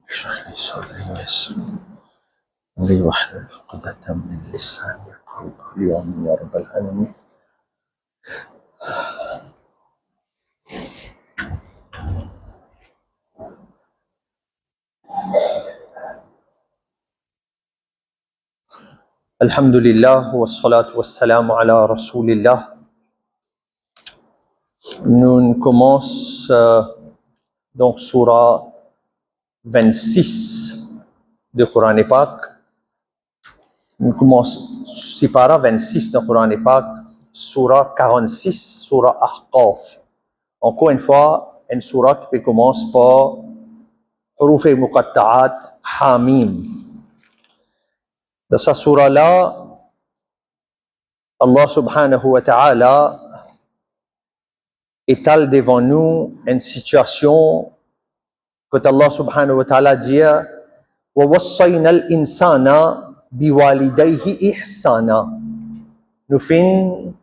اشرح لي صدري ويسر لي واحلل عقدة من لساني يفقهوا قولي آمين يا رب العالمين. Alhamdulillah wa salatu wa salam ala rasulillah. Nous commençons donc surah 26 du Coran Pak. Nous commençons sipara 26 du Coran Pak, surah 46, surah Ahqaf. Encore une fois, une surah qui commence par huruf muqatta'at Hamim. Dans cette surah-là, Allah subhanahu wa ta'ala étale devant nous une situation que Allah subhanahu wa ta'ala dit wa wassayna al-insana biwalidayhi ihsana. Nous finissons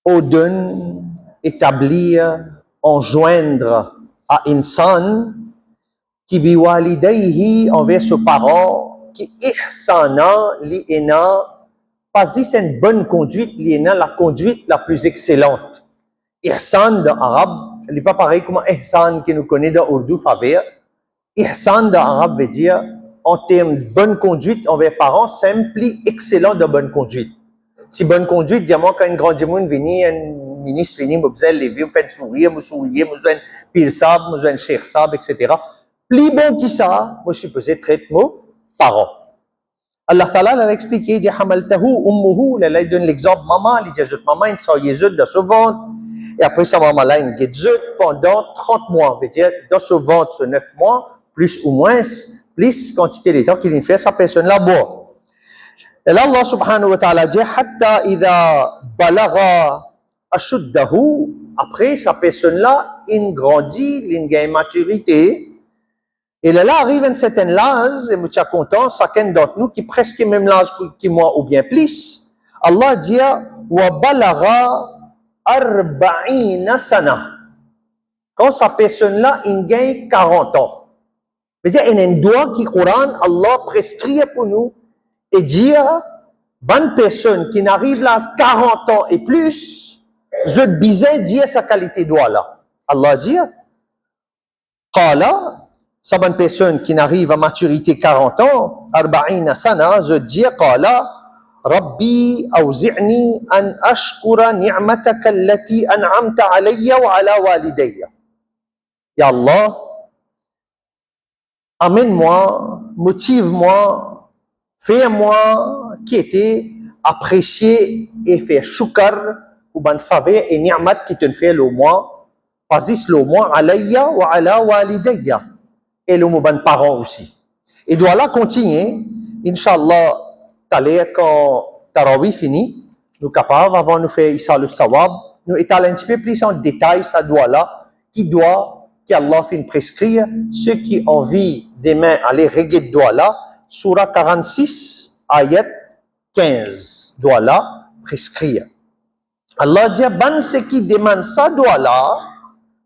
au d'un établir, enjoindre à insan qui biwalidayhi envers ses parents qui ihsana li'ena pas dit c'est une bonne conduite, li'ena la conduite la plus excellente. Ihsan dans l'arabe, il n'est pas pareil comme ihsan que nous connaissons dans l'ourdou faveur. Ihsan dans l'arabe veut dire en termes de bonne conduite envers parents, c'est implique excellent de bonne conduite. Si bonne conduite, diamant quand un grand démon vient, un ministre vient, vous avez levé, vous faites sourire, vous souriez, vous avez un pile sab, vous avez un cher sab, etc. Plus bon qui ça, moi je suppose traite mot parents. Allah Ta'ala l'a expliqué, il dit hamaltahu ummuhu, là il donne l'exemple maman, il dit maman il sort yezut dans ce ventre et après sa maman là il guézut pendant 30 mois, veut dire dans ce ventre ce 9 mois plus ou moins plus quantité de temps qu'il fait sa personne là-bas. Et là Allah subhanahu wa ta'ala dit hatta idha balagha ashuddahu, après sa personne là il grandit, il gagne maturité. Et là arrive un certain âge, et je suis content, chacun d'entre nous qui presque même l'âge que moi ou bien plus. Allah dit wa balagha arba'ina sana. Quand sa personne là il gagne 40 ans. C'est-à-dire il y a un droit qui Coran Allah prescrit pour nous et dire bonne personne qui n'arrive là à 40 ans et plus, je disais dire sa qualité droit là. Allah dit qala, sa bonne personne qui n'arrive à maturité 40 ans, arba'ina sana, je dis qala rabbi awzi'ni an ashkura ni'mataka allati an'amta alayya wa ala walidayya. Ya Allah, amène-moi, motive-moi, fais-moi qui était apprécié et faire shukar ou ban faveur et ni'mat qui te fait le moi, pas le moi alayya wa ala walidayya. Et le mot ban parents aussi. Et doit là continuer, Inch'Allah, quand Tarawih fini, nous capables, avant nous faire Issa le Sawab, nous étaler un petit peu plus en détail ça doit là, qu'Allah fait prescrire, ceux qui ont envie demain aller regarder doit là, surah 46, ayat 15, doit là, prescrire. Allah dit, ban ceux qui demandent ça doit là,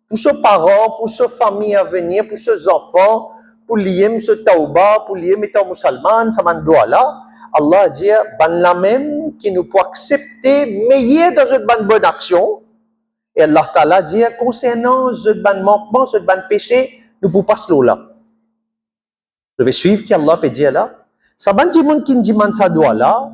pour ses parents, pour ses familles à venir, pour ses enfants, pour lier ce tauba, pour lier étant musulman, ça m'en doit là. Allah dit, ban la même qui nous peut accepter, meilleur dans une bonne action. Et Allah Ta'ala dit, concernant ce ban manquement, ce ban péché, nous ne pouvons pas se là. Vous devez suivre qui Allah peut dire là. Ça ban dit monde qui demande ça doit là,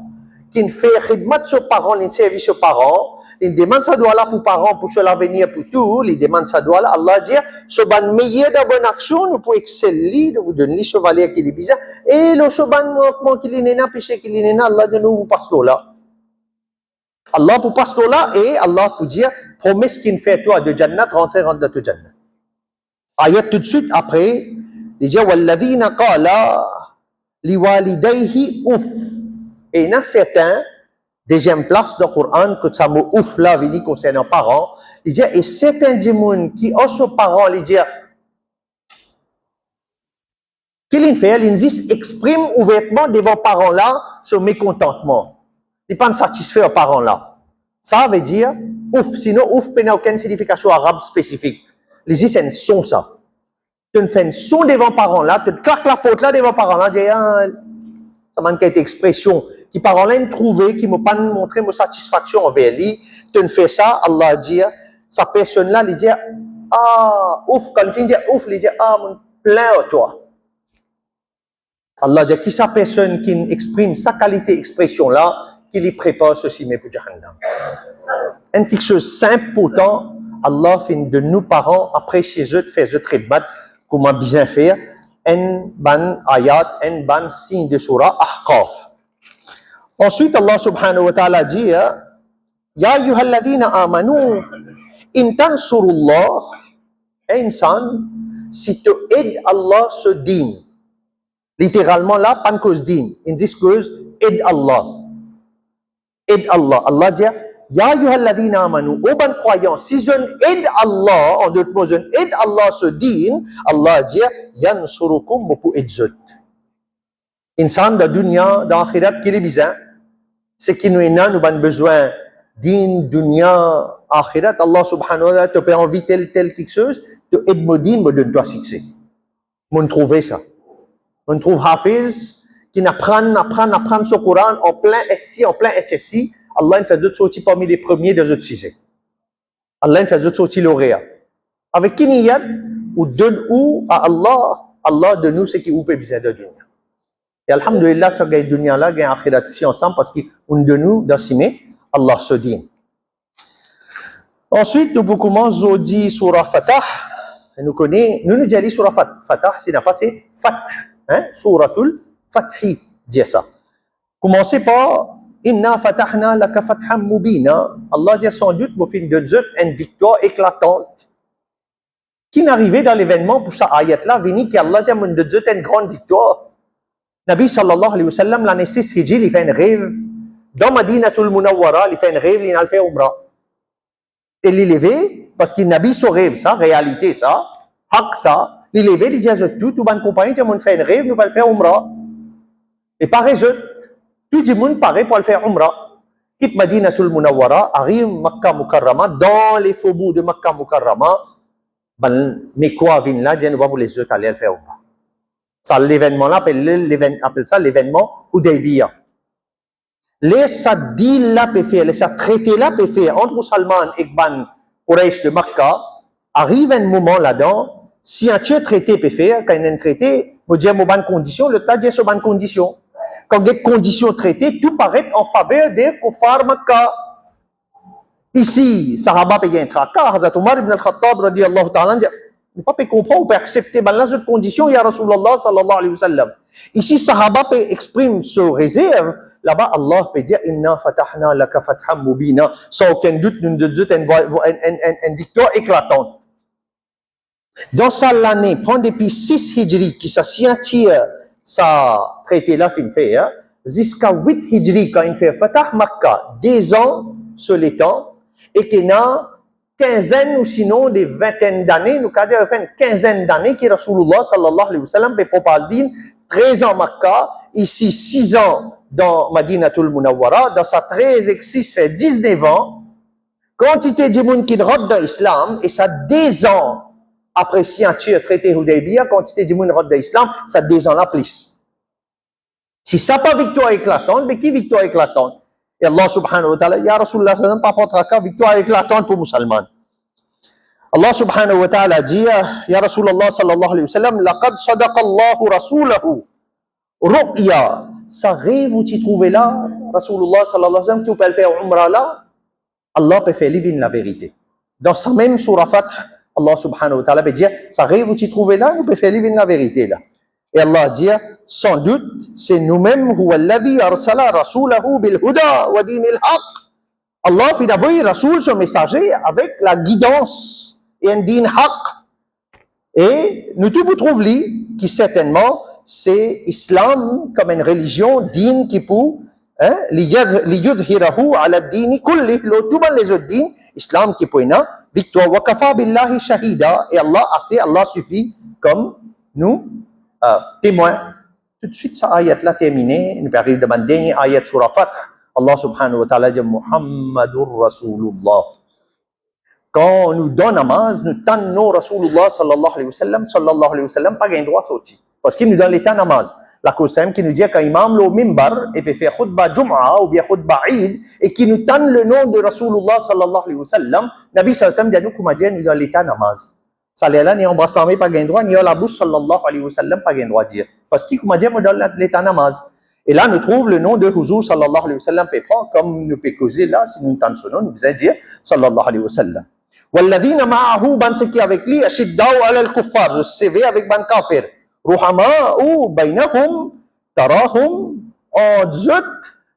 qui fait khidmat sur parents, qui service sur parents, il demande ça doit là pour parents, pour l'avenir, pour tout, il demande ça doit là. Allah dit, ce ban meilleur de bonne action, nous pouvons exceller, nous vous donner ce valeur qui est bizarre, et le ce ban manquement qui est néna, péché qui est néna, Allah dit, nous vous passe là. Allah pour passe là, et Allah pour dire, promesse qu'il fait toi de Jannat, rentre dans le Jannat. Ayat tout de suite après, il dit, walladhina qala liwalidayhi uf. Et il y en a certains, deuxième place dans le Coran, que ça mot ouf là, veut dire concernant les parents, il dit, et certains gens qui ont ses parents, il dit, qu'ils fait, ils expriment ouvertement devant les parents là, ce mécontentement. Ils ne sont pas satisfaits aux parents là. Ça veut dire ouf. Sinon, ouf n'a aucune signification arabe spécifique. Les c'est un son, ça. Tu fais un son devant parents là, tu claques la faute là devant parents là, tu dis, ça manque cette expression qui parents là me trouver, qui m'ont pas montré ma satisfaction envers lui. Tu fais ça, Allah dit, sa personne là, il dit, ouf, quand il finit dire ouf, il dit, mon plein toi. Allah dit, qui sa personne qui exprime sa qualité d'expression là, qui lui prépare ceci, mais pour Jahannam. Une quelque chose simple, pourtant, Allah fait de nous parents, après chez eux, de faire eux khidmat, comment bien faire, un ban ayat, un ban signe de surah Ahqaf. Ensuite, Allah subhanahu wa ta'ala dit, Ya ayyuhalladhina amanu, in tansurullah, insan, si tu aides Allah ce din, littéralement là, pas une cause din, in this cause, aide Allah. Aide Allah. Allah dit, Ya ayyuhalladhina amanu, ô ben croyants, si je aide Allah, en d'autres mots, je aide Allah ce din, Allah dit, yansurukum pour aide zut. Insan de dunya, d'akhirat, qui est bizarre, c'est qu'il nous avons besoin din, dunya, akhirat, Allah subhanahu wa ta'ala te peut envie tel quelque chose, tu aides mon din, me donne-toi succès. On trouve ça. On trouve Hafiz, qui apprend ce Coran en plein SI, en plein HSI, Allah fait d'autres sorties parmi les premiers des autres sujets. Allah fait d'autres sorties lauréats. Avec qui niyat, ou donne ou à Allah, Allah de nous ce qui vous peut besoin de dunya. Et alhamdulillah, ça gagne dunya là, gagne akhirat aussi ensemble parce qu'on de nous d'assimer Allah se dit. Ensuite, nous commençons à dire surah Fatah. Nous connaissons, nous disons surah Fatah, c'est n'a pas c'est Fath, hein, suratul Fathi, dit ça. Commencez par Inna fatahna laka fatham mubina. Allah dit sans doute, vous faites de Dieu une victoire éclatante. Qui n'arrivait dans l'événement pour sa ayat-là, vini qu'Allah dit de Dieu une grande victoire. Nabi sallallahu alayhi wa sallam, l'année 6 Hijri, il fait un rêve. Dans Madinatul Munawwara, il fait un rêve, il a fait Umrah. Et il est levé, parce qu'il Nabi son rêve, ça, réalité, ça, haq, ça. Il est levé, il dit à tout bonne compagnie, il a fait un rêve, nous allons faire Umrah. Et pareil, tout le monde paraît pour le faire Umrah. Quitte Madinatul Munawwara, arrive Makkah Mukarrama, dans les faubourgs de Makkah Mukarrama, ben, mais quoi, vin là, dit, nous allons les autres aller le faire Umrah. Ça, l'événement là, appelle ça l'événement Hudaybiyah. Les sadil là peut faire, les traités là peut faire entre Salman et Ban Quraysh de Makkah, arrive un moment là-dedans, si un traité peut faire, quand il y a un traité, vous dire, bonne condition, le tas dit, c'est bonne condition. Quand il y a des conditions traitées, tout paraît en faveur des kuffar Makkah. Ici, Sahaba paye un tracas, Hazrat Omar ibn al-Khattab, radiyallahu ta'ala, ne pas comprendre, on peut accepter ben, les autres conditions, ya Rasulallah sallallahu alayhi wa sallam. Ici, Sahaba exprime ce réserve, là-bas, Allah peut dire, Inna fatahna laka fatham mubina, sans aucun doute, une victoire éclatante. Dans ça, l'année, prendre depuis 6 Hijri, qui s'assientit, ça traité là, fin fait, hein, jusqu'à 8 Hijri, quand il fait Fatah Makkah, 10 ans sur les temps, et qu'il y a quinzaine ou sinon des vingtaines d'années, nous avons une quinzaine d'années que Rasulullah sallallahu alayhi wa sallam peut proposer 13 ans Makkah, ici 6 ans dans Madinatul Munawwara, dans sa 13 et 6 fait 19 ans, quantité de monde qui rentre dans l'islam, et ça 10 ans après signature traité Hudaybiyah, quantité de monde rentre dans l'islam, ça 10 ans là plus. Si ça pas victoire éclatante, mais qui victoire éclatante? Et Allah subhanahu wa ta'ala, Ya Rasulullah sallam, pas portera victoire éclatante pour musulmans. Allah subhanahu wa ta'ala dit, Ya Rasulullah sallallahu alayhi wa sallam, laqad sadaqallahu rasulahu ru'ya. Ça rêve où tu trouves là, Rasulullah sallallahu alayhi wa sallam, tu peux le faire umrah là, Allah peut faire livrer la vérité. Dans sa même surah Fath, Allah subhanahu wa ta'ala peut dire, ça rêve où tu trouves là, tu peux faire livrer la vérité là. Et Allah dit, sans doute, c'est nous-mêmes, huwa alladhi arsala rasulahu bil huda wa dinil haq. Allah fait d'envoyer Rasoul, son messager, avec la guidance et un din haq. Et nous tout vous trouvons li, qui certainement, c'est islam comme une religion, din qui pour, li yudhirahu ala dini kulli, tout les autres din, islam qui pour une victoire. Wa kafa billahi shahida. Et Allah, assez, Allah suffit comme nous, témoins. Tout de suite, cette ayat-là terminée, nous arrivons devant le dernier ayat sur Fath. Allah subhanahu wa ta'ala dit Muhammadur Rasulullah. Quand on nous donne namaz, nous tannons Rasulullah sallallahu alayhi wa sallam, pas gain droit sorti. Parce qu'il nous donne l'état namaz. La Koussaim qui nous dit qu'un imam le mimbar et puis fait khutbah Jum'a ou bien khutbah Eid et qui nous tanne le nom de Rasulullah sallallahu alayhi wa sallam, Nabi sallallahu alayhi wa sallam dit nous comment nous donne l'état namaz. Ça là ni embrasse la main pas gain droit, ni la bouche sallallahu alayhi wa sallam pas gain droit dire. Parce qu'il comment dire nous donne l'état namaz. Et là, nous trouvons le nom de Huzur sallallahu alayhi wa sallam, comme nous peut causer là, si nous entendons son nom, nous faisons dire sallallahu alayhi wa sallam. Walladhina ma'ahu, ban ce qui est avec lui, ashidda'u ala al-kuffar, je CV avec ban kafir. Ruhama'u baynahum, tarahum, entre eux,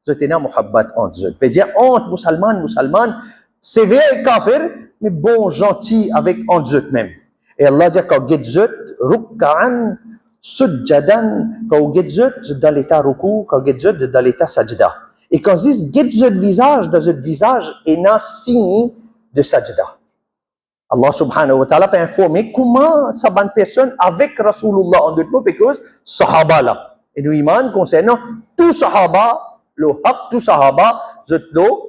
je tenais muhabbat entre eux. Veut dire entre musulmans, CV avec kafir, mais bon, gentil avec entre eux même. Et Allah dit quand eux, rukka'an, sujjadan, quand vous dans l'état ruku, quand vous dans l'état sajda. Et quand vous dites visage, dans votre visage, il y a un signe de sajda. Allah subhanahu wa ta'ala peut informer comment ça va une personne avec Rasulullah en d'autres mots, parce que sahaba là. Et nous iman concernant tout sahaba, le haq, tout sahaba, le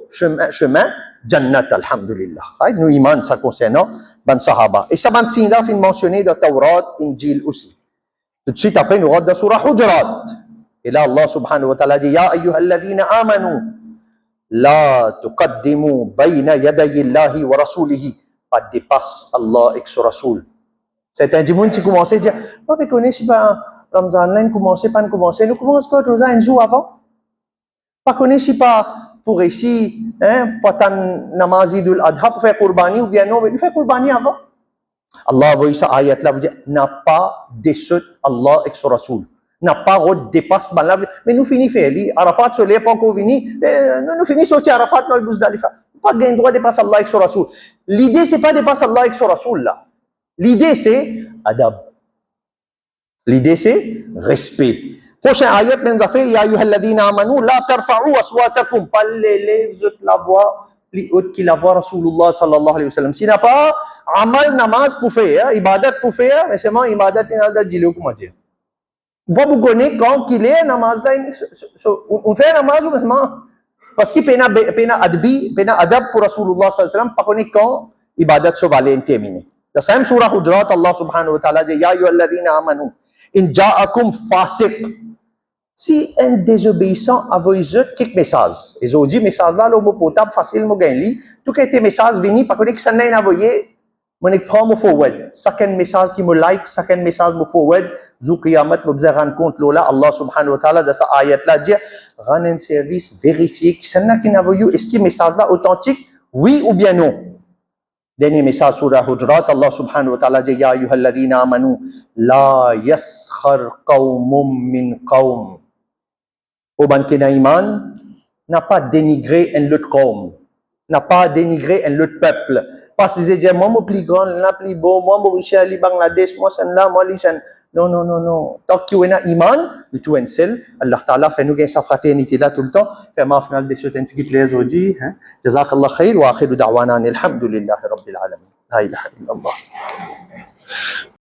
chemin, jannat, alhamdulillah. Nous iman ça concernant ban sahaba. Et ça va signe là, fin mentionné dans Taurat, Injil aussi. Tout de suite après, nous regardons dans Surah Hujurat. Et là, Allah subhanahu wa ta'ala dit Ya ayyuhalladhina amanu, la tuqaddimu bayna yadayillahi wa rasulihi. Pas dépasse Allah et son Rasoul. C'est un dimanche qui commence à dire pas mais connais si pas Ramzan là commencer pas commencer nous commence quoi Rosa un jour avant pas connais si pas pour ici pas tan namaz Eid al-Adha pour faire qurbani ou bien non mais faire qurbani avant. Allah voit ça ayat là vous dire n'a pas déçu Allah et son Rasoul. N'a pas dépasse là mais nous finit faire li Arafat sur les pas encore fini nous finit sortir Arafat dans le Muzdalifa. Pas gain droit de dépasser Allah et son Rasoul. L'idée, c'est pas de dépasser Allah et son Rasoul là. L'idée, c'est adab. L'idée, c'est respect. Prochain ayat, même affaire, Ya ayyuhalladhina amanu, la tarfa'u aswatakum. Pas les autres la voix, les autres qui la voix Rasulullah sallallahu alayhi wa sallam. S'il n'a pas amal namaz pour faire, ibadat pour faire, mais seulement ibadat et ibadat jilou, comment dire. Vous connaissez quand qu'il est namaz là, on fait namaz ou seulement parce qu'il pena adab pour Rasulullah sallallahu alayhi wa sallam, par contre, quand ibadat se valait terminé. Dans la même surah Hujurat, Allah subhanahu wa ta'ala dit Ya ayyuhalladhina amanu, in ja'akum fasiq. Si un désobéissant a envoyé quelques messages, ils ont dit message là, le mot potable, facile, mo gain li, tout qui était message venu, par contre, que ça n'a envoyé, mon prend mo forward. Chaque message qui me like, chaque message me forward, zou qiyamat me besoin rendre compte là, Allah subhanahu wa ta'ala dans sa ayat là dit rendre un service vérifier que ça n'a qui envoyé, est-ce que message là authentique, oui ou bien non. Dernier message surah Hujurat, Allah subhanahu wa ta'ala dit Ya ayyuhalladhina amanu, la yaskhar qawmum min qawm. Au ban qui n'a iman, n'a pas dénigré un autre qawm, n'a pas dénigré un autre peuple. Parce qu'ils disent, moi, je suis plus grand, je suis plus beau, moi, je suis riche, Bangladesh, moi, je suis là, moi, je suis là. Non. Tant que tu as iman, tu es un seul. Allah Ta'ala fait nous gagner sa fraternité là tout le temps. Fait ma finale des choses, qui te les dit. Jazakallah khair wa akhiru da'wana alhamdulillahi rabbil alamin. La ilaha illallah.